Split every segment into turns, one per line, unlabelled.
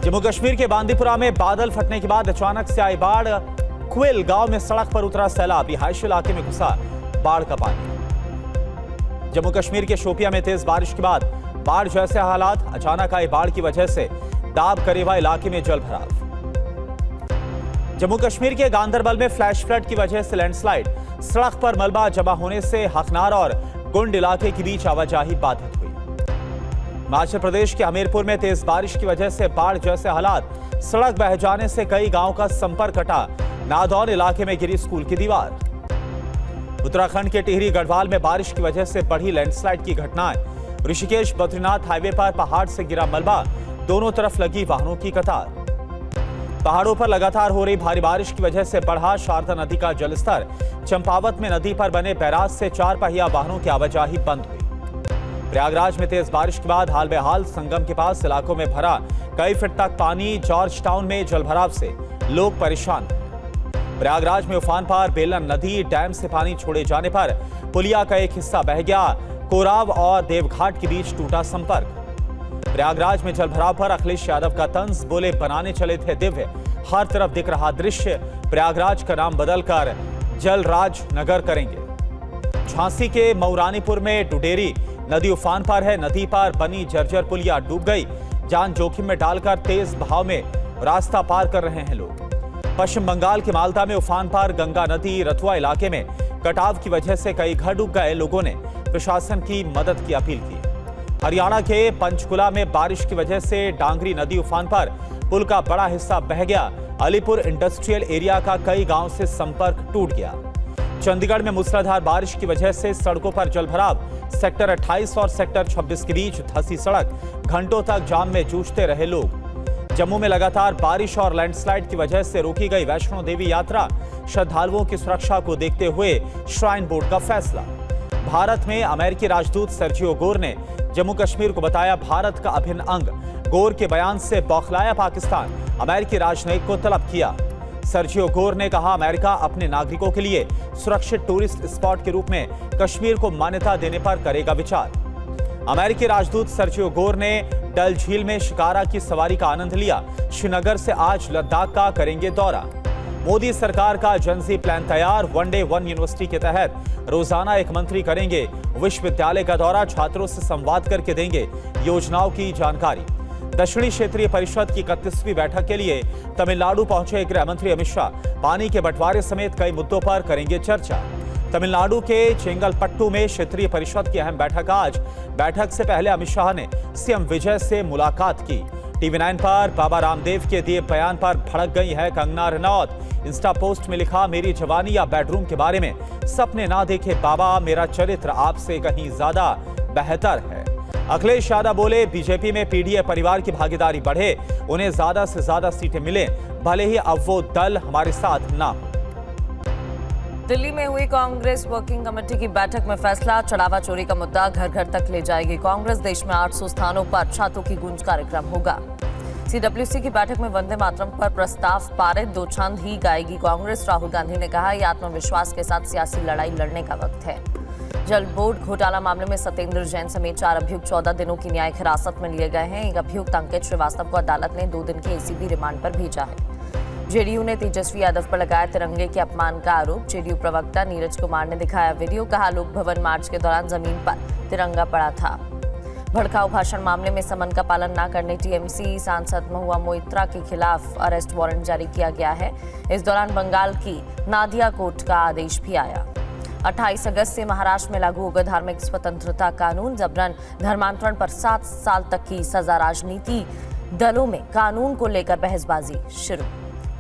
जम्मू कश्मीर के बांदीपुरा में बादल फटने के बाद अचानक से आई बाढ़। क्विल गांव में सड़क पर उतरा सैलाब, रिहायशी इलाके में घुसा बाढ़ का पानी। जम्मू कश्मीर के शोपियां में तेज बारिश के बाद बाढ़ जैसे हालात। अचानक आई बाढ़ की वजह से दाब करेवा इलाके में जल भराव। जम्मू कश्मीर के गांदरबल में फ्लैश फ्लड की वजह से लैंडस्लाइड, सड़क पर मलबा जमा होने से हकनार और गुंड इलाके के बीच आवाजाही बाधित हुई। हिमाचल प्रदेश के हमीरपुर में तेज बारिश की वजह से बाढ़ जैसे हालात, सड़क बह जाने से कई गांवों का संपर्क कटा। नादौन इलाके में गिरी स्कूल की दीवार। उत्तराखंड के टिहरी गढ़वाल में बारिश की वजह से बढ़ी लैंडस्लाइड की घटनाएं। ऋषिकेश बद्रीनाथ हाईवे पर पहाड़ से गिरा मलबा, दोनों तरफ लगी वाहनों की कतार। पहाड़ों पर लगातार हो रही भारी बारिश की वजह से बढ़ा शारदा नदी का जलस्तर। चंपावत में नदी पर बने बैराज से 4 पहिया वाहनों की आवाजाही बंद हुई। प्रयागराज में तेज बारिश के बाद हाल बेहाल संगम के पास इलाकों में भरा कई फीट तक पानी। जॉर्ज टाउन में जलभराव से लोग परेशान। प्रयागराज में उफान पर बेलन नदी डैम से पानी छोड़े जाने पर पुलिया का एक हिस्सा बह गया। कोराव और देवघाट के बीच टूटा संपर्क। प्रयागराज में जलभराव पर अखिलेश यादव का तंज, बोले बनाने चले थे दिव्य। हर तरफ दिख रहा दृश्य, प्रयागराज का नाम बदलकर जलराज नगर करेंगे। झांसी के मऊरानीपुर में डुडेरी नदी उफान पर है। नदी पर बनी जर्जर पुलिया डूब गई। जान जोखिम में डालकर तेज बहाव में रास्ता पार कर रहे हैं लोग। पश्चिम बंगाल के मालदा में उफान पर गंगा नदी रतुआ इलाके में कटाव की वजह से कई घर डूब गए। लोगों ने प्रशासन की मदद की अपील की। हरियाणा के पंचकुला में बारिश की वजह से डांगरी नदी उफान पर, पुल का बड़ा हिस्सा बह गया। अलीपुर इंडस्ट्रियल एरिया का कई गांव से संपर्क टूट गया। चंडीगढ़ में मूसलाधार बारिश की वजह से सड़कों पर जलभराव। सेक्टर 28 और सेक्टर 26 के बीच धंसी सड़क, घंटों तक जाम में जूझते रहे लोग। जम्मू में लगातार बारिश और लैंडस्लाइड की वजह से रोकी गई वैष्णो देवी यात्रा। श्रद्धालुओं की सुरक्षा को देखते हुए श्राइन बोर्ड का फैसला। भारत में अमेरिकी राजदूत सर्जियो गोर ने जम्मू कश्मीर को बताया भारत का अभिन्न अंग। गोर के बयान से बौखलाया पाकिस्तान, अमेरिकी राजनयिक को तलब किया। सर्जियो गोर ने कहा अमेरिका अपने नागरिकों के लिए सुरक्षित टूरिस्ट स्पॉट के रूप में कश्मीर को मान्यता देने पर करेगा विचार। अमेरिकी राजदूत सर्जियो गोर ने डल झील में शिकारा की सवारी का आनंद लिया। श्रीनगर से आज लद्दाख का करेंगे दौरा। मोदी सरकार का जनजी प्लान तैयार। वनडे वन यूनिवर्सिटी के तहत रोजाना एक मंत्री करेंगे विश्वविद्यालय का दौरा। छात्रों से संवाद करके देंगे योजनाओं की जानकारी। दक्षिणी क्षेत्रीय परिषद की 31वीं बैठक के लिए तमिलनाडु पहुंचे गृह मंत्री अमित शाह। पानी के बंटवारे समेत कई मुद्दों पर करेंगे चर्चा। तमिलनाडु के चेंगलपट्टू में क्षेत्रीय परिषद की अहम बैठक आज। बैठक से पहले अमित शाह ने सीएम विजय से मुलाकात की। टीवी9 पर बाबा रामदेव के दिए बयान पर भड़क गई है कंगना रनौत। इंस्टा पोस्ट में लिखा, मेरी जवानी या बेडरूम के बारे में सपने ना देखे बाबा, मेरा चरित्र आपसे कहीं ज्यादा बेहतर है। अखिलेश यादव बोले बीजेपी में पीडीए परिवार की भागीदारी बढ़े, उन्हें ज्यादा से ज्यादा सीटें मिले, भले ही अब वो दल हमारे साथ ना हो।
दिल्ली में हुई कांग्रेस वर्किंग कमेटी की बैठक में फैसला, चढ़ावा चोरी का मुद्दा घर घर तक ले जाएगी कांग्रेस। देश में 800 स्थानों पर छातों की गूंज कार्यक्रम होगा। सीडब्ल्यूसी की बैठक में वंदे मातरम पर प्रस्ताव पारित, 2 छंद ही गाएगी कांग्रेस। राहुल गांधी ने कहा यह आत्मविश्वास के साथ सियासी लड़ाई लड़ने का वक्त है। जल बोर्ड घोटाला मामले में सत्येंद्र जैन समेत 4 अभियुक्त 14 दिनों की न्यायिक हिरासत में लिए गए हैं। एक अभियुक्त अंकित श्रीवास्तव को अदालत ने 2 दिन के एसीबी रिमांड पर भेजा है। जेडीयू ने तेजस्वी यादव पर लगाया तिरंगे के अपमान का आरोप। जेडीयू प्रवक्ता नीरज कुमार ने दिखाया वीडियो, कहा लोक भवन मार्च के दौरान जमीन पर तिरंगा पड़ा था। भड़काऊ भाषण मामले में समन का पालन न करने टीएमसी सांसद महुआ मोइत्रा के खिलाफ अरेस्ट वारंट जारी किया गया है। इस दौरान बंगाल की नादिया कोर्ट का आदेश भी आया। 28 अगस्त से महाराष्ट्र में लागू होगा धार्मिक स्वतंत्रता कानून। जबरन धर्मांतरण पर 7 साल तक की सजा। राजनीति दलों में कानून को लेकर बहसबाजी शुरू।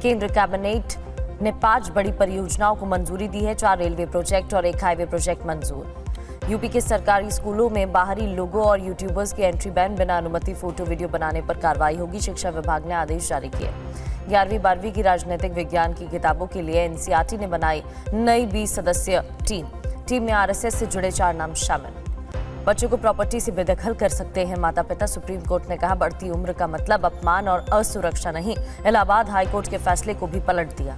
केंद्र कैबिनेट ने 5 बड़ी परियोजनाओं को मंजूरी दी है। 4 रेलवे प्रोजेक्ट और 1 हाईवे प्रोजेक्ट मंजूर। यूपी के सरकारी स्कूलों में बाहरी लोगों और यूट्यूबर्स की एंट्री बैन, बिना अनुमति फोटो वीडियो बनाने पर कार्रवाई होगी। शिक्षा विभाग ने आदेश जारी किए। 11वीं 12वीं की राजनीतिक विज्ञान की किताबों के लिए एनसीईआरटी ने बनाई नई 20 सदस्यीय टीम में आरएसएस से जुड़े 4 नाम शामिल। बच्चों को प्रॉपर्टी से बेदखल कर सकते हैं माता पिता, सुप्रीम कोर्ट ने कहा बढ़ती उम्र का मतलब अपमान और असुरक्षा नहीं। इलाहाबाद हाईकोर्ट के फैसले को भी पलट दिया।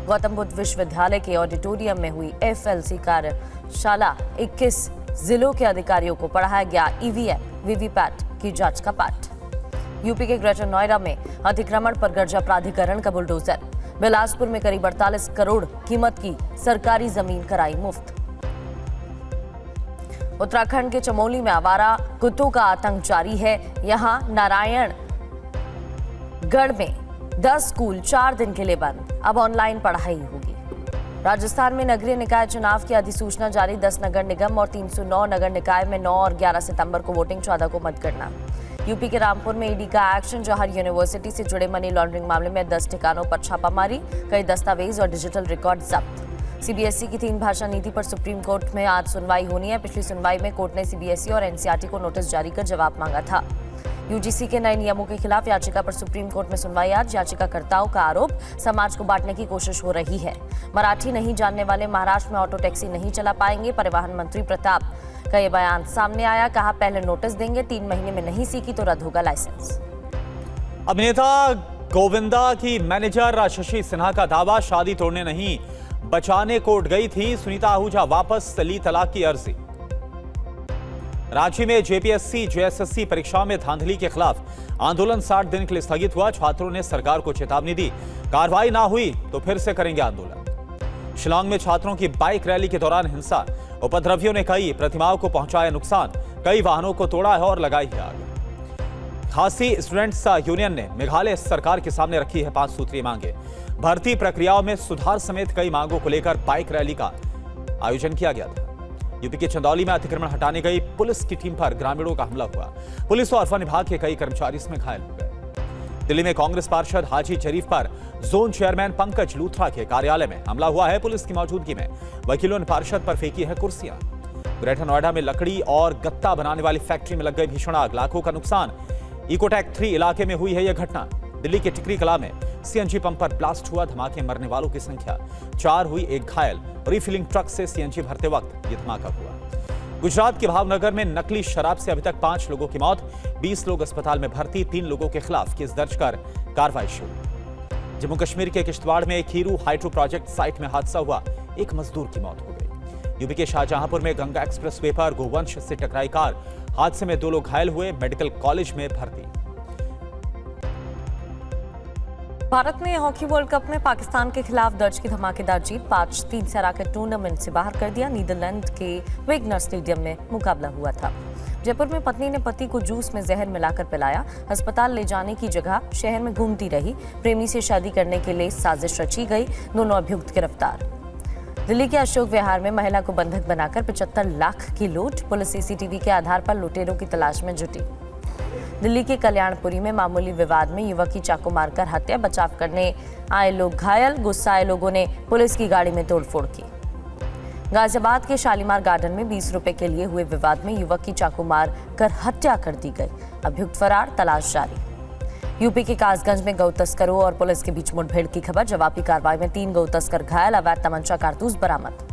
गौतम बुद्ध विश्वविद्यालय के ऑडिटोरियम में हुई एफएलसी कार्यशाला, 21 जिलों के अधिकारियों को पढ़ाया गया ईवीएम वीवीपैट की जांच का पाठ। यूपी के ग्रेटर नोएडा में अतिक्रमण पर गर्जा प्राधिकरण का बुलडोजर। बिलासपुर में करीब 48 करोड़ कीमत की सरकारी जमीन कराई मुफ्त। उत्तराखंड के चमोली में आवारा कुत्तों का आतंक जारी है। यहां नारायणगढ़ में 10 स्कूल 4 दिन के लिए बंद, अब ऑनलाइन पढ़ाई होगी। राजस्थान में नगरीय निकाय चुनाव की अधिसूचना जारी। 10 नगर निगम और 309 नगर निकाय में 9 और 11 सितंबर को वोटिंग, 14 को मतगणना। यूपी के रामपुर में ईडी का एक्शन। जौहर यूनिवर्सिटी से जुड़े मनी लॉन्ड्रिंग मामले में 10 ठिकानों पर छापामारी, कई दस्तावेज और डिजिटल रिकॉर्ड जब्त। सीबीएसई की 3 भाषा नीति पर सुप्रीम कोर्ट में आज सुनवाई होनी है। पिछली सुनवाई में कोर्ट ने सीबीएसई और एनसीईआरटी को नोटिस जारी कर जवाब मांगा था। यूजीसी के नए नियमों के खिलाफ याचिका पर सुप्रीम कोर्ट में सुनवाई आज। याचिकाकर्ताओं का आरोप, समाज को बांटने की कोशिश हो रही है। मराठी नहीं जानने वाले महाराष्ट्र में ऑटो टैक्सी नहीं चला पाएंगे। परिवहन मंत्री प्रताप का ये बयान सामने आया। कहा, पहले नोटिस देंगे, 3 महीने में नहीं सीखी तो रद्द होगा लाइसेंस।
अभिनेता गोविंदा की मैनेजर शशि सिन्हा का दावा, शादी तोड़ने नहीं बचाने कोर्ट गई थी। सुनीता आहूजा वापस ली तलाक की अर्जी। रांची में जेपीएससी जेएसएससी परीक्षाओं में धांधली के खिलाफ आंदोलन 60 दिन के लिए स्थगित हुआ। छात्रों ने सरकार को चेतावनी दी, कार्रवाई ना हुई तो फिर से करेंगे आंदोलन। शिलांग में छात्रों की बाइक रैली के दौरान हिंसा, उपद्रवियों ने कई प्रतिमाओं को पहुंचाया नुकसान, कई वाहनों को तोड़ा है और लगाई है आग। खासी स्टूडेंट्स यूनियन ने मेघालय सरकार के सामने रखी है 5 सूत्रीय मांगे। भर्ती प्रक्रियाओं में सुधार समेत कई मांगों को लेकर बाइक रैली का आयोजन किया गया था। यूपी के चंदौली में अतिक्रमण हटाने गई पुलिस की टीम पर ग्रामीणों का हमला हुआ। पुलिस और वन विभाग के कई कर्मचारी इसमें घायल हो गए। दिल्ली में कांग्रेस पार्षद हाजी शरीफ पर जोन चेयरमैन पंकज लूथरा के कार्यालय में हमला हुआ है। पुलिस की मौजूदगी में वकीलों ने पार्षद पर फेंकी है कुर्सियां। ग्रेटर नोएडा में लकड़ी और गत्ता बनाने वाली फैक्ट्री में लग गई भीषण आग, लाखों का नुकसान। इकोटेक 3 इलाके में हुई है यह घटना। दिल्ली के टिकरी कला में सीएनजी पंप पर ब्लास्ट हुआ, धमाके, मरने वालों की संख्या 4 हुई, 1 घायल। रिफिलिंग ट्रक से सीएनजी भरते वक्त यह धमाका हुआ। गुजरात के भावनगर में नकली शराब से अभी तक 5 लोगों की मौत, 20 लोग अस्पताल में भर्ती, 3 लोगों के खिलाफ केस दर्ज कर कार्रवाई शुरू। जम्मू कश्मीर के किश्तवाड़ में एक हीरू हाइड्रो प्रोजेक्ट साइट में हादसा हुआ, 1 मजदूर की मौत हो गई। यूपी के शाहजहांपुर में गंगा एक्सप्रेसवे पर गोवंश से टकराई कार, हादसे में 2 लोग घायल हुए, मेडिकल कॉलेज में भर्ती।
भारत ने हॉकी वर्ल्ड कप में पाकिस्तान के खिलाफ दर्ज की धमाकेदार जीत, 5-3 से हराकर टूर्नामेंट से बाहर कर दिया। नीदरलैंड के वेगनर स्टेडियम में मुकाबला हुआ था। जयपुर में पत्नी ने पति को जूस में जहर मिलाकर पिलाया, अस्पताल ले जाने की जगह शहर में घूमती रही। प्रेमी से शादी करने के लिए साजिश रची गई, दोनों अभियुक्त गिरफ्तार। दिल्ली के अशोक विहार में महिला को बंधक बनाकर 75 लाख की लूट, पुलिस सीसीटीवी के आधार पर लुटेरों की तलाश में जुटी। दिल्ली के कल्याणपुरी में मामूली विवाद में युवक की चाकू मारकर हत्या, बचाव करने आए लोग घायल, गुस्साए लोगों ने पुलिस की गाड़ी में तोड़फोड़ की। गाजियाबाद के शालीमार गार्डन में 20 रुपए के लिए हुए विवाद में युवक की चाकू मार कर हत्या कर दी गई, अभियुक्त फरार, तलाश जारी। यूपी के कासगंज में गौ तस्करों और पुलिस के बीच मुठभेड़ की खबर, जवाबी कार्रवाई में 3 गौ तस्कर घायल, अवैध तमंचा कारतूस बरामद।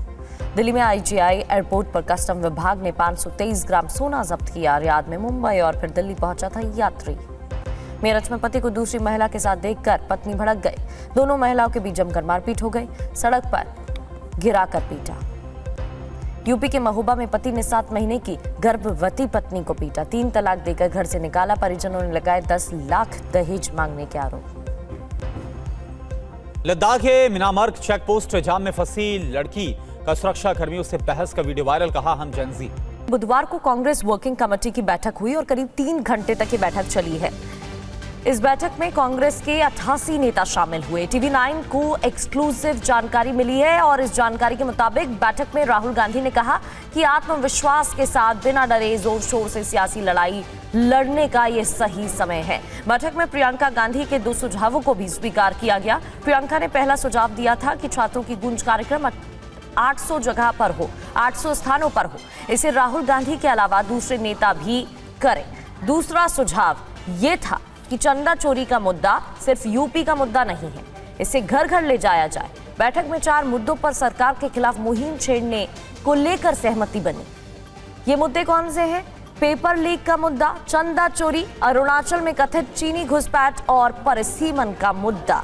दिल्ली में आईजीआई एयरपोर्ट पर कस्टम विभाग ने 523 ग्राम सोना जब्त किया। रियाद में मुंबई और फिर दिल्ली पहुंचा था यात्री। मेरठ में पति को दूसरी महिला के साथ देखकर पत्नी भड़क गई, दोनों महिलाओं के बीच जमकर मारपीट हो गई, सड़क पर गिराकर पीटा। यूपी के महोबा में पति ने 7 महीने की गर्भवती पत्नी को पीटा, 3 तलाक देकर घर से निकाला, परिजनों ने लगाए 10 लाख दहेज मांगने के आरोप।
लद्दाख के मिनामर्ग चेक पोस्ट जाम में फंसी लड़की का सुरक्षा कर्मियों से बहस का वीडियो वायरल, कहा हम जेनजी।
बुधवार को कांग्रेस वर्किंग कमेटी की बैठक हुई और करीब 3 घंटे तक ये बैठक चली है। इस बैठक में कांग्रेस के 88 नेता शामिल हुए। टीवी 9 को एक्सक्लूसिव जानकारी मिली है और इस जानकारी के मुताबिक बैठक में राहुल गांधी ने कहा कि आत्मविश्वास के साथ बिना डरे जोर शोर से सियासी लड़ाई लड़ने का ये सही समय है। बैठक में प्रियंका गांधी के 2 सुझावों को भी स्वीकार किया गया। प्रियंका ने पहला सुझाव दिया था कि छात्रों की गूंज कार्यक्रम 800 जगह पर हो, 800 स्थानों पर हो। इसे राहुल गांधी के अलावा दूसरे नेता भी करें। दूसरा सुझाव ये था कि चंदा चोरी का मुद्दा सिर्फ यूपी का मुद्दा नहीं है, इसे घर घर ले जाया जाए। बैठक में 4 मुद्दों पर सरकार के खिलाफ मुहिम छेड़ने को लेकर सहमति बनी। ये मुद्दे कौन से हैं? पेपर लीक का मुद्दा, चंदा चोरी, अरुणाचल में कथित चीनी घुसपैठ और परिसीमन का मुद्दा।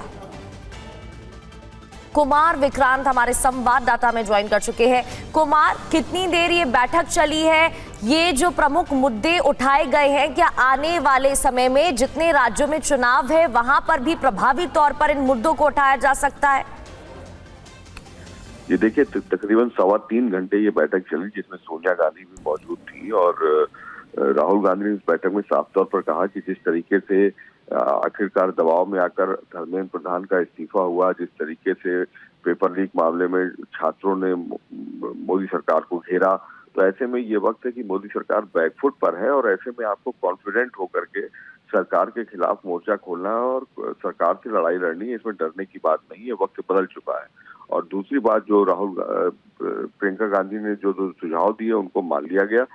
कुमार विक्रांत हमारे संवाददाता में ज्वाइन कर चुके हैं। कुमार, कितनी देर ये बैठक चली है, ये जो प्रमुख मुद्दे उठाए गए हैं, क्या आने वाले समय में जितने राज्यों में चुनाव है वहां पर भी प्रभावी तौर पर इन मुद्दों को उठाया जा सकता है?
ये देखिए, तकरीबन 3.25 घंटे ये बैठक चली, जिसमें सोनिया गांधी भी मौजूद थी और राहुल गांधी ने इस बैठक में साफ तौर पर कहा कि जिस तरीके से आखिरकार दबाव में आकर धर्मेंद्र प्रधान का इस्तीफा हुआ, जिस तरीके से पेपर लीक मामले में छात्रों ने मोदी सरकार को घेरा, तो ऐसे में ये वक्त है कि मोदी सरकार बैकफुट पर है और ऐसे में आपको कॉन्फिडेंट होकर के सरकार के खिलाफ मोर्चा खोलना है और सरकार से लड़ाई लड़नी है। इसमें डरने की बात नहीं है, वक्त बदल चुका है। और दूसरी बात, जो प्रियंका गांधी ने जो सुझाव दिए उनको मान लिया गया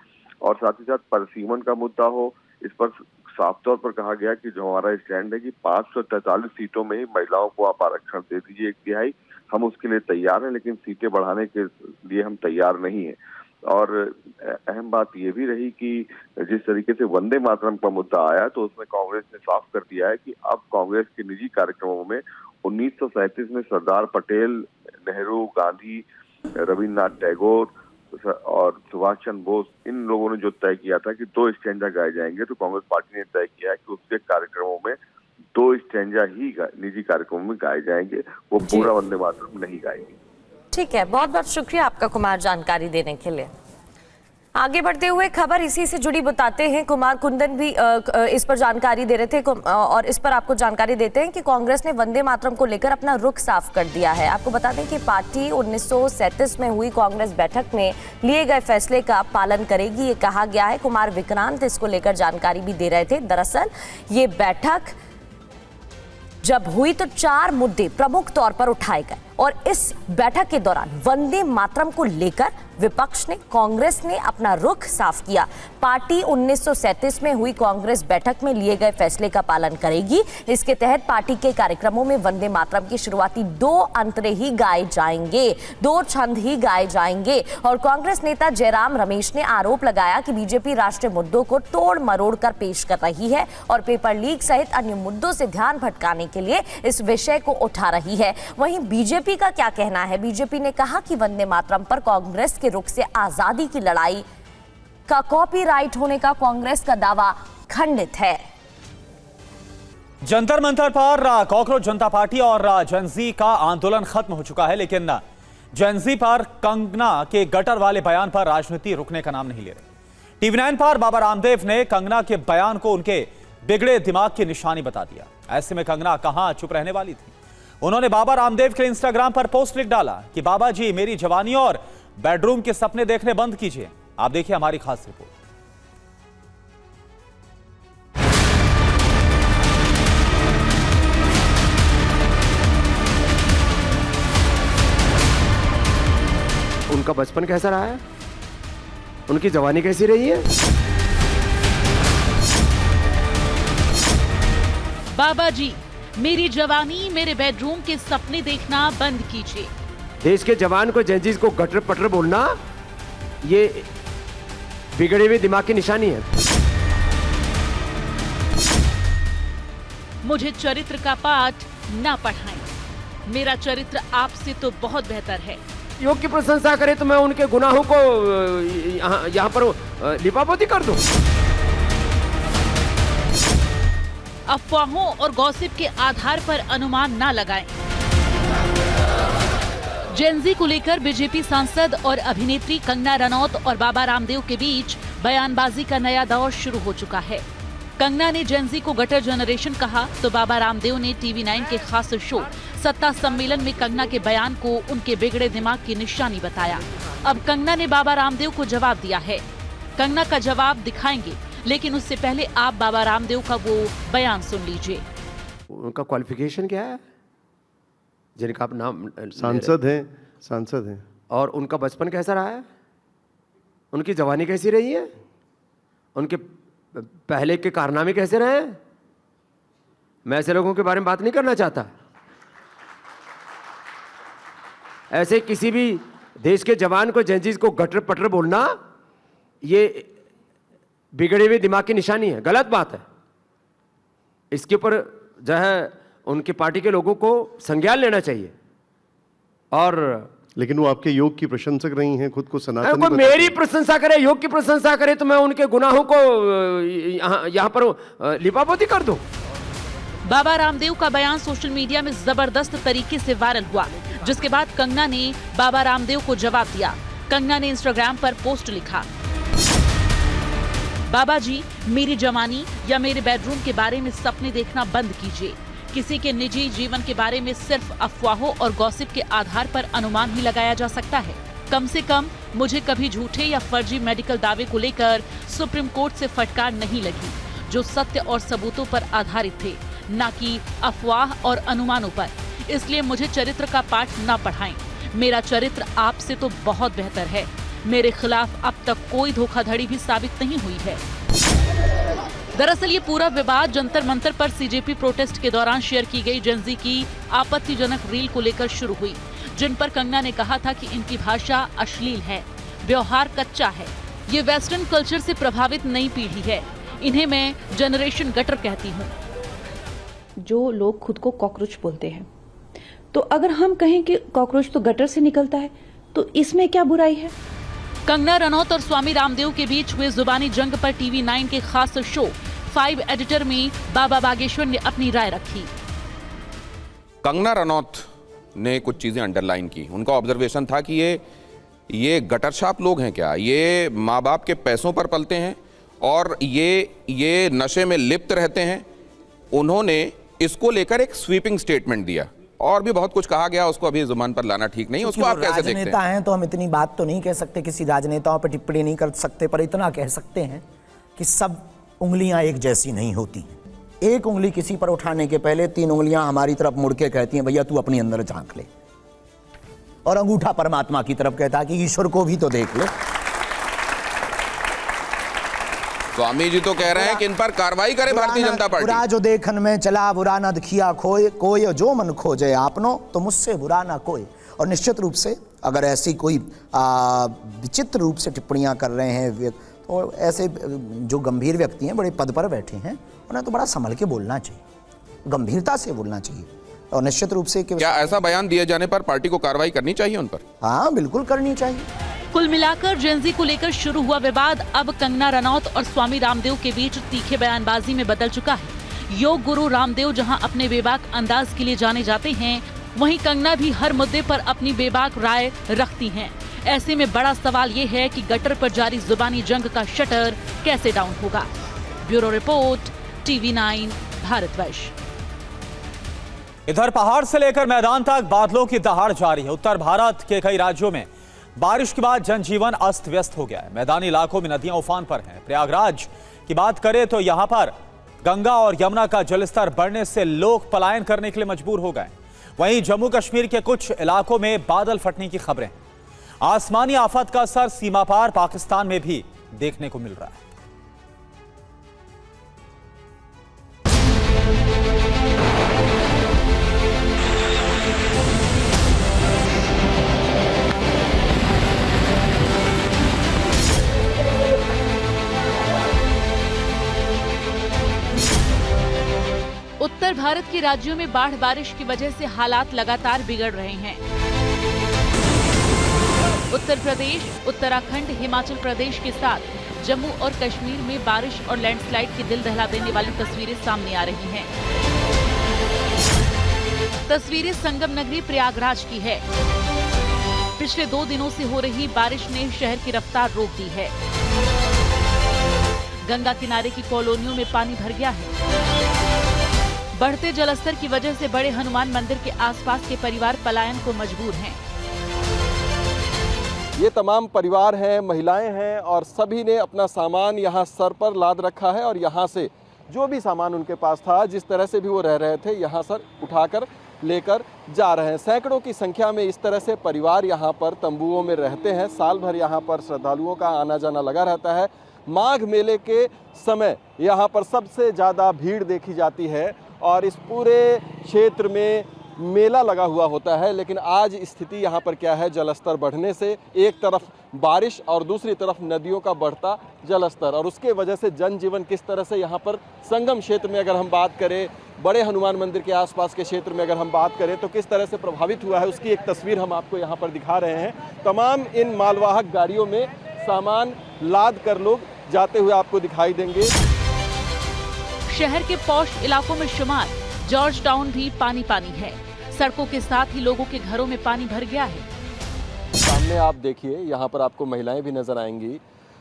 और साथ ही साथ परसीमन का मुद्दा हो, इस पर साफ तौर पर कहा गया कि जो हमारा स्टैंड है कि 543 सीटों में ही महिलाओं को आप आरक्षण दे दीजिए 1/3, हम उसके लिए तैयार हैं, लेकिन सीटें बढ़ाने के लिए हम तैयार नहीं है। और अहम बात ये भी रही कि जिस तरीके से वंदे मातरम का मुद्दा आया, तो उसमें कांग्रेस ने साफ कर दिया है कि अब कांग्रेस के निजी कार्यक्रमों में 1937 में सरदार पटेल, नेहरू, गांधी, रविन्द्रनाथ टैगोर और सुभाष चंद्र बोस, इन लोगों ने जो तय किया था कि 2 स्टैंजा गाए जाएंगे, तो कांग्रेस पार्टी ने तय किया है कि उसके कार्यक्रमों में 2 स्टैंजा ही निजी कार्यक्रमों में गाए जाएंगे, वो पूरा वंदे मातरम नहीं गाएंगे।
ठीक है, बहुत बहुत शुक्रिया आपका कुमार, जानकारी देने के लिए। आगे बढ़ते हुए खबर इसी से जुड़ी बताते हैं, कुमार कुंदन भी इस पर जानकारी दे रहे थे और इस पर आपको जानकारी देते हैं कि कांग्रेस ने वंदे मातरम को लेकर अपना रुख साफ कर दिया है। आपको बता दें कि पार्टी 1937 में हुई कांग्रेस बैठक में लिए गए फैसले का पालन करेगी, ये कहा गया है। कुमार विक्रांत इसको लेकर जानकारी भी दे रहे थे। दरअसल ये बैठक जब हुई तो 4 मुद्दे प्रमुख तौर पर उठाए गए और इस बैठक के दौरान वंदे मातरम को लेकर विपक्ष ने, कांग्रेस ने अपना रुख साफ किया। पार्टी 1937 में हुई कांग्रेस बैठक में लिए गए फैसले का पालन करेगी। इसके तहत पार्टी के कार्यक्रमों में वंदे मातरम की शुरुआती 2 अंतरे ही गाए जाएंगे, 2 छंद ही गाए जाएंगे। और कांग्रेस नेता जयराम रमेश ने आरोप लगाया कि बीजेपी राष्ट्रीय मुद्दों को तोड़ मरोड़ कर पेश कर रही है और पेपर लीक सहित अन्य मुद्दों से ध्यान भटकाने के लिए इस विषय को उठा रही है। वहीं बीजेपी का क्या कहना है? बीजेपी ने कहा कि वंदे मातरम पर कांग्रेस के रुख से आजादी की लड़ाई का कॉपीराइट होने का कांग्रेस का दावा खंडित है।
जंतर मंतर पर कॉकरोच जनता पार्टी और जेनजी का आंदोलन खत्म हो चुका है, लेकिन जेनजी पर कंगना के गटर वाले बयान पर राजनीति रुकने का नाम नहीं ले रही। टीवी 9 पर बाबा रामदेव ने कंगना के बयान को उनके बिगड़े दिमाग की निशानी बता दिया। ऐसे में कंगना कहां चुप रहने वाली थी। उन्होंने बाबा रामदेव के इंस्टाग्राम पर पोस्ट लिख डाला कि बाबा जी, मेरी जवानी और बेडरूम के सपने देखने बंद कीजिए। आप देखिए हमारी खास रिपोर्ट।
उनका बचपन कैसा रहा है, उनकी जवानी कैसी रही है।
बाबा जी, मेरी जवानी, मेरे बेडरूम के सपने देखना बंद कीजिए।
देश के जवान को, जेनजीज को गटर पटर बोलना, ये बिगड़े हुए दिमाग की निशानी है।
मुझे चरित्र का पाठ ना पढ़ाएं। मेरा चरित्र आपसे तो बहुत बेहतर है।
योग की प्रशंसा करे तो मैं उनके गुनाहों को यहाँ पर लिपापोती कर दूं।
अफवाहों और गॉसिप के आधार पर अनुमान ना लगाएं। जेनजी को लेकर बीजेपी सांसद और अभिनेत्री कंगना रनौत और बाबा रामदेव के बीच बयानबाजी का नया दौर शुरू हो चुका है। कंगना ने जेनजी को गटर जनरेशन कहा तो बाबा रामदेव ने टीवी 9 के खास शो सत्ता सम्मेलन में कंगना के बयान को उनके बिगड़े दिमाग की निशानी बताया। अब कंगना ने बाबा रामदेव को जवाब दिया है। कंगना का जवाब दिखाएंगे, लेकिन उससे पहले आप बाबा रामदेव का वो बयान सुन लीजिए।
उनका क्वालिफिकेशन क्या है, जिनका आप नाम
सांसद हैं।
और उनका बचपन कैसा रहा है, उनकी जवानी कैसी रही है, उनके पहले के कारनामे कैसे रहे। मैं ऐसे लोगों के बारे में बात नहीं करना चाहता। ऐसे किसी भी देश के जवान को, जेनजीज को गटर पटर बोलना, ये बिगड़े हुए दिमाग की निशानी है, गलत बात है। इसके ऊपर जो है उनकी पार्टी के लोगों को संज्ञान लेना चाहिए। और
लेकिन वो आपके योग की प्रशंसक रही हैं, खुद को
अगर
सनातनी
कोई
बताती
मेरी
हैं।
प्रशंसा करे, योग की प्रशंसा करे, तो मैं उनके गुनाहों को यहाँ पर लिपापोती कर दूं।
बाबा रामदेव का बयान सोशल मीडिया में जबरदस्त तरीके से वायरल हुआ, जिसके बाद कंगना ने बाबा रामदेव को जवाब दिया। कंगना ने इंस्टाग्राम पर पोस्ट लिखा, बाबा जी, मेरी जवानी या मेरे बेडरूम के बारे में सपने देखना बंद कीजिए। किसी के निजी जीवन के बारे में सिर्फ अफवाहों और गॉसिप के आधार पर अनुमान ही लगाया जा सकता है। कम से कम मुझे कभी झूठे या फर्जी मेडिकल दावे को लेकर सुप्रीम कोर्ट से फटकार नहीं लगी, जो सत्य और सबूतों पर आधारित थे, न कि अफवाह और अनुमानों पर। इसलिए मुझे चरित्र का पाठ न पढ़ाएं। मेरा चरित्र आपसे तो बहुत बेहतर है। मेरे खिलाफ अब तक कोई धोखाधड़ी भी साबित नहीं हुई है। दरअसल ये पूरा विवाद जंतर मंतर पर सीजेपी प्रोटेस्ट के दौरान शेयर की गई जेनजी की आपत्तिजनक रील को लेकर शुरू हुई, जिन पर कंगना ने कहा था कि इनकी भाषा अश्लील है, व्यवहार कच्चा है, ये वेस्टर्न कल्चर से प्रभावित नई पीढ़ी है, इन्हें मैं जनरेशन गटर कहती हूँ।
जो लोग खुद को कॉकरोच बोलते हैं, तो अगर हम कहें कि कॉकरोच तो गटर से निकलता है, तो इसमें क्या बुराई है?
कंगना रनौत और स्वामी रामदेव के बीच हुए जुबानी जंग पर टीवी 9 के खास शो 5 एडिटर में बाबा बागेश्वर ने अपनी राय रखी।
कंगना रनौत ने कुछ चीजें अंडरलाइन की। उनका ऑब्जर्वेशन था कि ये गटर छाप लोग हैं क्या, ये माँ बाप के पैसों पर पलते हैं और ये नशे में लिप्त रहते हैं। उन्होंने इसको लेकर एक स्वीपिंग स्टेटमेंट दिया और भी बहुत कुछ कहा गया, उसको अभी जुबान पर लाना ठीक नहीं। उसको आप कैसे देखते हैं?
राजनेता हैं तो हम इतनी बात तो नहीं कह सकते, किसी राजनेताओं पर टिप्पणी नहीं कर सकते, पर इतना कह सकते हैं कि सब उंगलियां एक जैसी नहीं होती। एक उंगली किसी पर उठाने के पहले 3 उंगलियां हमारी तरफ मुड़ के कहती हैं, भैया तू अपनी अंदर झांक ले, और अंगूठा परमात्मा की तरफ कहता है कि ईश्वर को भी तो देख ले।
स्वामी जी तो कह रहे हैं कि इन पर कार्रवाई करे भारतीय जनता पार्टी।
बुरा जो देखन में चला, बुरा न दिखिया खोए, कोई जो मन खोजे आपनो, तो मुझसे बुरा ना कोई। और निश्चित रूप से अगर ऐसी कोई विचित्र रूप से टिप्पणियां कर रहे हैं, तो ऐसे जो गंभीर व्यक्ति हैं, बड़े पद पर बैठे हैं, उन्हें तो बड़ा संभल के बोलना चाहिए, गंभीरता से बोलना चाहिए। और निश्चित रूप से
क्या ऐसा बयान दिए जाने पर पार्टी को कार्रवाई करनी चाहिए उन पर?
हाँ, बिल्कुल करनी चाहिए।
कुल मिलाकर जेनजी को लेकर शुरू हुआ विवाद अब कंगना रनौत और स्वामी रामदेव के बीच तीखे बयानबाजी में बदल चुका है। योग गुरु रामदेव जहां अपने बेबाक अंदाज के लिए जाने जाते हैं, वहीं कंगना भी हर मुद्दे पर अपनी बेबाक राय रखती हैं। ऐसे में बड़ा सवाल ये है कि गटर पर जारी जुबानी जंग का शटर कैसे डाउन होगा। Bureau report, TV 9 Bharatvarsh.
इधर पहाड़ से लेकर मैदान तक बादलों की दहाड़ जारी है। उत्तर भारत के कई राज्यों में बारिश के बाद जनजीवन अस्त व्यस्त हो गया है। मैदानी इलाकों में नदियां उफान पर हैं। प्रयागराज की बात करें तो यहां पर गंगा और यमुना का जलस्तर बढ़ने से लोग पलायन करने के लिए मजबूर हो गए। वहीं जम्मू कश्मीर के कुछ इलाकों में बादल फटने की खबरें। आसमानी आफत का असर सीमा पार पाकिस्तान में भी देखने को मिल रहा है।
उत्तर भारत के राज्यों में बाढ़ बारिश की वजह से हालात लगातार बिगड़ रहे हैं। उत्तर प्रदेश, उत्तराखंड, हिमाचल प्रदेश के साथ जम्मू और कश्मीर में बारिश और लैंडस्लाइड की दिल दहला देने वाली तस्वीरें सामने आ रही हैं। तस्वीरें संगम नगरी प्रयागराज की है। पिछले 2 दिनों से हो रही बारिश ने शहर की रफ्तार रोक दी है। गंगा किनारे की कॉलोनियों में पानी भर गया है। बढ़ते जलस्तर की वजह से बड़े हनुमान मंदिर के आसपास के परिवार पलायन को मजबूर हैं।
ये तमाम परिवार हैं, महिलाएं हैं और सभी ने अपना सामान यहाँ सर पर लाद रखा है और यहाँ से जो भी सामान उनके पास था, जिस तरह से भी वो रह रहे थे, यहाँ सर उठाकर लेकर जा रहे हैं। सैकड़ों की संख्या में इस तरह से परिवार यहाँ पर तंबुओं में रहते हैं। साल भर यहाँ पर श्रद्धालुओं का आना जाना लगा रहता है। माघ मेले के समय यहाँ पर सबसे ज़्यादा भीड़ देखी जाती है और इस पूरे क्षेत्र में मेला लगा हुआ होता है। लेकिन आज स्थिति यहाँ पर क्या है, जलस्तर बढ़ने से एक तरफ बारिश और दूसरी तरफ नदियों का बढ़ता जलस्तर, और उसके वजह से जनजीवन किस तरह से यहाँ पर संगम क्षेत्र में अगर हम बात करें, बड़े हनुमान मंदिर के आसपास के क्षेत्र में अगर हम बात करें तो किस तरह से प्रभावित हुआ है, उसकी एक तस्वीर हम आपको यहाँ पर दिखा रहे हैं। तमाम इन मालवाहक गाड़ियों में सामान लाद कर लोग जाते हुए आपको दिखाई देंगे।
शहर के पॉश इलाकों में शुमार जॉर्ज टाउन भी पानी पानी है। सड़कों के साथ ही लोगों के घरों में पानी भर गया है।
सामने आप देखिए, यहाँ पर आपको महिलाएं भी नजर आएंगी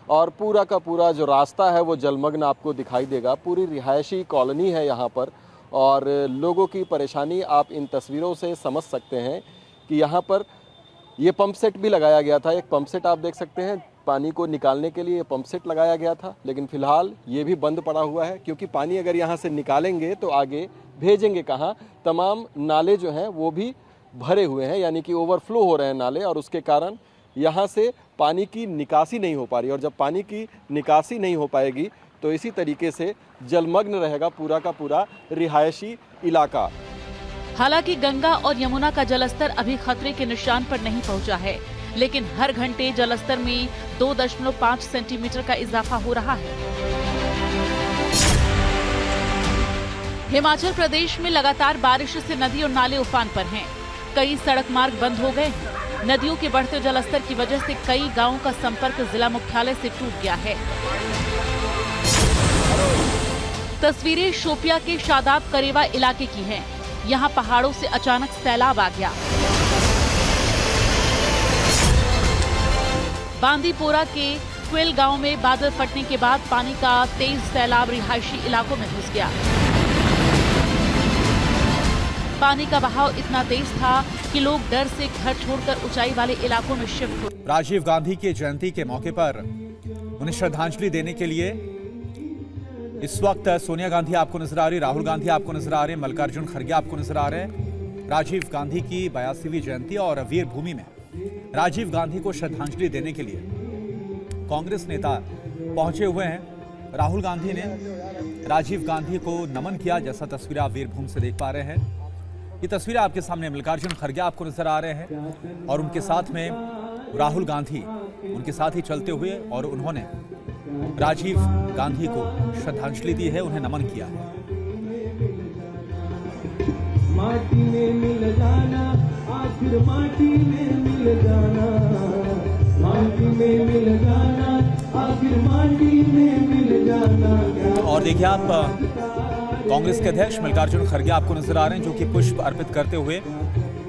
और पूरा का पूरा जो रास्ता है वो जलमग्न आपको दिखाई देगा। पूरी रिहायशी कॉलोनी है यहाँ पर, और लोगों की परेशानी आप इन तस्वीरों से समझ सकते हैं कि यहाँ पर ये पंप सेट भी लगाया गया था। एक पंप सेट आप देख सकते हैं, पानी को निकालने के लिए पंप सेट लगाया गया था, लेकिन फिलहाल ये भी बंद पड़ा हुआ है, क्योंकि पानी अगर यहाँ से निकालेंगे तो आगे भेजेंगे कहाँ। तमाम नाले जो हैं वो भी भरे हुए हैं, यानी कि ओवरफ्लो हो रहे हैं नाले, और उसके कारण यहाँ से पानी की निकासी नहीं हो पा रही। और जब पानी की निकासी नहीं हो पाएगी तो इसी तरीके से जलमग्न रहेगा पूरा का पूरा रिहायशी इलाका।
हालांकि गंगा और यमुना का जलस्तर अभी खतरे के निशान पर नहीं पहुंचा है, लेकिन हर घंटे जलस्तर में 2.5 सेंटीमीटर का इजाफा हो रहा है। हिमाचल प्रदेश में लगातार बारिश से नदी और नाले उफान पर हैं। कई सड़क मार्ग बंद हो गए हैं। नदियों के बढ़ते जलस्तर की वजह से कई गांवों का संपर्क जिला मुख्यालय से टूट गया है। तस्वीरें शोपिया के शादाब करेवा इलाके की हैं। यहाँ पहाड़ों से अचानक सैलाब आ गया। बांदीपोरा के क्विल गांव में बादल फटने के बाद पानी का तेज सैलाब रिहायशी इलाकों में घुस गया। पानी का बहाव इतना तेज था कि लोग डर से घर छोड़कर ऊंचाई वाले इलाकों में शिफ्ट हो।
राजीव गांधी की जयंती के मौके पर उन्हें श्रद्धांजलि देने के लिए इस वक्त सोनिया गांधी आपको नजर आ रही, राहुल गांधी आपको नजर आ रहे, मल्लिकार्जुन खड़गे आपको नजर आ रहे हैं। राजीव गांधी की 82वीं जयंती और वीर भूमि में राजीव गांधी को श्रद्धांजलि देने के लिए कांग्रेस नेता पहुंचे हुए हैं। राहुल गांधी ने राजीव गांधी को नमन किया, जैसा तस्वीर आप वीरभूमि से देख पा रहे हैं। ये तस्वीर आपके सामने मल्लिकार्जुन खड़गे आपको नजर आ रहे हैं और उनके साथ में राहुल गांधी उनके साथ ही चलते हुए, और उन्होंने राजीव गांधी को श्रद्धांजलि दी है, उन्हें नमन किया है।
माटी में मिल जाना, आखिर माटी में मिल जाना, माटी में मिल जाना, आखिर माटी में मिल जाना।
और देखिए आप कांग्रेस के अध्यक्ष मल्लिकार्जुन खड़गे आपको नजर आ रहे हैं, जो कि पुष्प अर्पित करते हुए,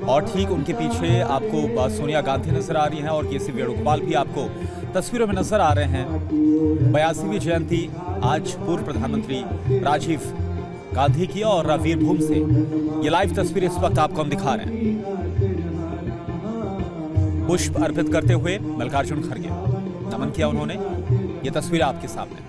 और ठीक उनके पीछे आपको सोनिया गांधी नजर आ रही हैं और केसी वेणुगोपाल भी आपको तस्वीरों में नजर आ रहे हैं। 82वीं जयंती आज पूर्व प्रधानमंत्री राजीव गांधी की, और वीरभूमि से ये लाइव तस्वीर इस वक्त आपको हम दिखा रहे हैं। पुष्प अर्पित करते हुए मल्लिकार्जुन खड़गे नमन किया उन्होंने। ये तस्वीर आपके सामने।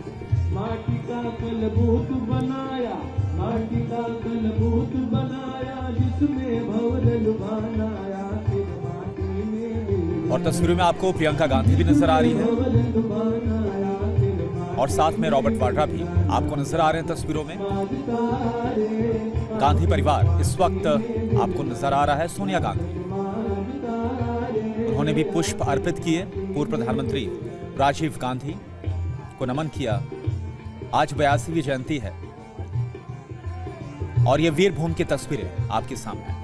माटी का कलबूत बनाया, माटी का कलबूत बनाया, जिसमें भंवर बनाया, फिर माटी में।
और तस्वीरों में आपको प्रियंका गांधी भी नजर आ रही है, और साथ में रॉबर्ट वाड्रा भी आपको नजर आ रहे हैं तस्वीरों में। गांधी परिवार इस वक्त आपको नजर आ रहा है। सोनिया गांधी, उन्होंने भी पुष्प अर्पित किए, पूर्व प्रधानमंत्री राजीव गांधी को नमन किया। आज 82वीं जयंती है और ये वीरभूमि की तस्वीरें आपके सामने।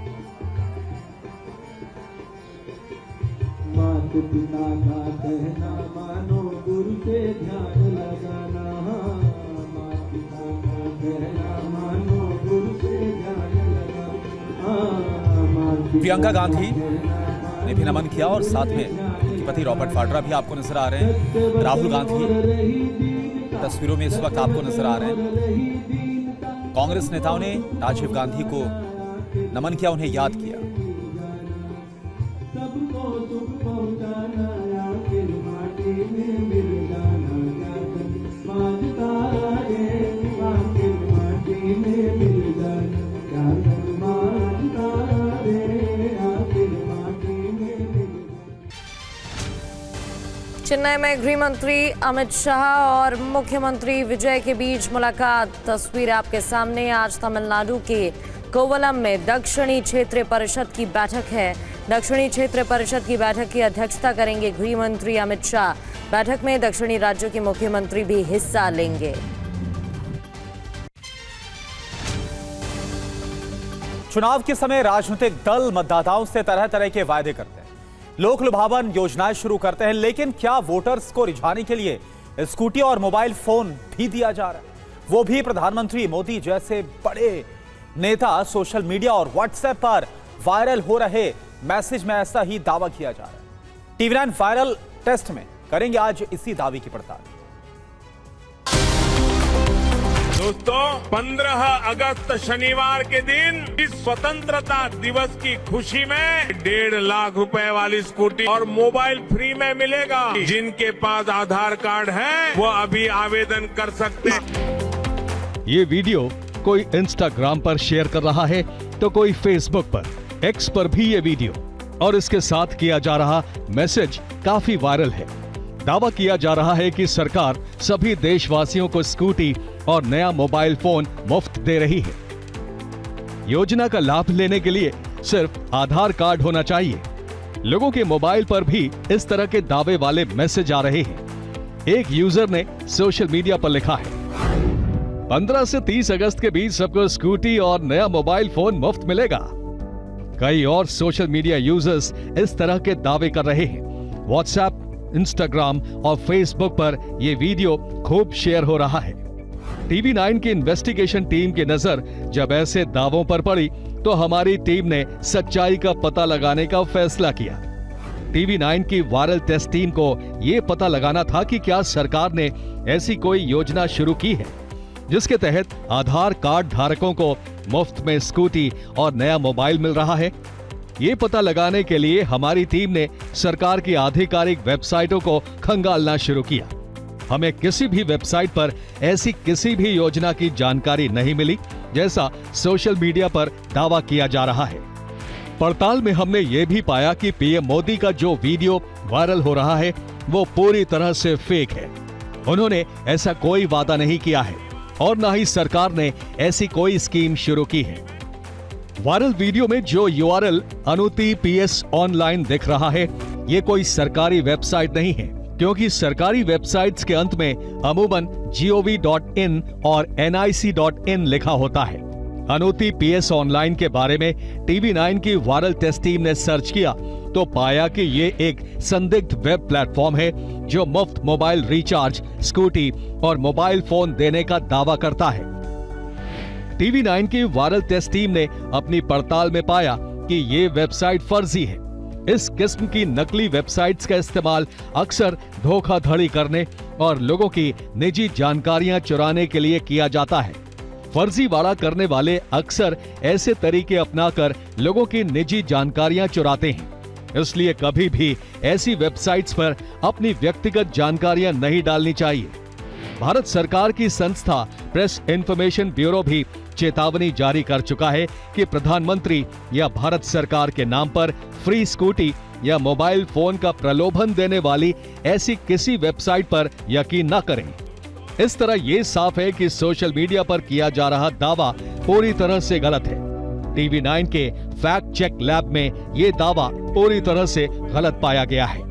मात पिता का कहना मानो, गुरु से ध्यान लगाना, मात पिता का कहना मानो, गुरु से ध्यान लगाना।
प्रियंका गांधी ने भी नमन किया, और साथ में उनके पति रॉबर्ट वाड्रा भी आपको नजर आ रहे हैं। राहुल गांधी तस्वीरों में इस वक्त आपको नजर आ रहे हैं। कांग्रेस नेताओं ने राजीव गांधी को नमन किया, उन्हें याद किया।
चेन्नई में गृह मंत्री अमित शाह और मुख्यमंत्री विजय के बीच मुलाकात। तस्वीर आपके सामने। आज तमिलनाडु के कोवलम में दक्षिणी क्षेत्रीय परिषद की बैठक है। दक्षिणी क्षेत्रीय परिषद की बैठक की अध्यक्षता करेंगे गृह मंत्री अमित शाह। बैठक में दक्षिणी राज्यों के मुख्यमंत्री भी हिस्सा लेंगे।
चुनाव के समय राजनीतिक दल मतदाताओं से तरह तरह के वायदे करते हैं, लोक लुभावन योजनाएं शुरू करते हैं, लेकिन क्या वोटर्स को रिझाने के लिए स्कूटी और मोबाइल फोन भी दिया जा रहा है? वो भी प्रधानमंत्री मोदी जैसे बड़े नेता सोशल मीडिया और व्हाट्सएप पर वायरल हो रहे मैसेज में ऐसा ही दावा किया जा रहा है। TV9 वायरल टेस्ट में करेंगे आज इसी दावे की पड़ताल।
दोस्तों, 15 अगस्त शनिवार के दिन इस स्वतंत्रता दिवस की खुशी में 1.5 लाख रुपए वाली स्कूटी और मोबाइल फ्री में मिलेगा। जिनके पास आधार कार्ड है वो अभी आवेदन कर सकते हैं।
ये वीडियो कोई इंस्टाग्राम पर शेयर कर रहा है तो कोई फेसबुक पर, एक्स पर भी ये वीडियो और इसके साथ किया जा रहा मैसेज काफी वायरल है। दावा किया जा रहा है कि सरकार सभी देशवासियों को स्कूटी और नया मोबाइल फोन मुफ्त दे रही है। योजना का लाभ लेने के लिए सिर्फ आधार कार्ड होना चाहिए। लोगों के मोबाइल पर भी इस तरह के दावे वाले मैसेज आ रहे हैं। एक यूजर ने सोशल मीडिया पर लिखा है, 15 से 30 अगस्त के बीच सबको स्कूटी और नया मोबाइल फोन मुफ्त मिलेगा। कई और सोशल मीडिया यूजर्स इस तरह के दावे कर रहे हैं। व्हाट्सएप, इंस्टाग्राम और फेसबुक पर यह वीडियो खूब शेयर हो रहा है। TV9 की इन्वेस्टिगेशन टीम की नजर जब ऐसे दावों पर पड़ी तो हमारी टीम ने सच्चाई का पता लगाने का फैसला किया। TV9 की वायरल टेस्ट टीम को यह पता लगाना था कि क्या सरकार ने ऐसी कोई योजना शुरू की है जिसके तहत आधार कार्ड धारकों को मुफ्त में स्कूटी और नया मोबाइल मिल रहा है। ये पता लगाने के लिए हमारी टीम ने सरकार की आधिकारिक वेबसाइटों को खंगालना शुरू किया। हमें किसी भी वेबसाइट पर ऐसी किसी भी योजना की जानकारी नहीं मिली जैसा सोशल मीडिया पर दावा किया जा रहा है। पड़ताल में हमने ये भी पाया कि पीएम मोदी का जो वीडियो वायरल हो रहा है वो पूरी तरह से फेक है। उन्होंने ऐसा कोई वादा नहीं किया है और न ही सरकार ने ऐसी कोई स्कीम शुरू की है। वायरल वीडियो में जो URL अनुति PS ऑनलाइन दिख रहा है ये कोई सरकारी वेबसाइट नहीं है, क्योंकि सरकारी वेबसाइट्स के अंत में अमूमन gov.in और nic.in लिखा होता है। अनुति PS ऑनलाइन के बारे में TV9 की वायरल टेस्ट टीम ने सर्च किया तो पाया कि ये एक संदिग्ध वेब प्लेटफॉर्म है जो मुफ्त मोबाइल रिचार्ज, स्कूटी और मोबाइल फोन देने का दावा करता है। TV9 की वायरल टेस्ट टीम ने अपनी पड़ताल में पाया कि ये वेबसाइट फर्जी है। इस किस्म की नकली वेबसाइट्स का इस्तेमाल अक्सर धोखाधड़ी करने और लोगों की निजी जानकारियां चुराने के लिए किया जाता है। फर्जीवाड़ा करने वाले अक्सर ऐसे तरीके अपनाकर लोगों की निजी जानकारियां चुराते हैं। इसलिए कभी भी ऐसी वेबसाइट्स पर अपनी व्यक्तिगत जानकारियां नहीं डालनी चाहिए। भारत सरकार की संस्था प्रेस इंफॉर्मेशन ब्यूरो भी चेतावनी जारी कर चुका है कि प्रधानमंत्री या भारत सरकार के नाम पर फ्री स्कूटी या मोबाइल फोन का प्रलोभन देने वाली ऐसी किसी वेबसाइट पर यकीन न करें। इस तरह ये साफ है कि सोशल मीडिया पर किया जा रहा दावा पूरी तरह से गलत है। TV9 के फैक्ट चेक लैब में ये दावा पूरी तरह से गलत पाया गया है।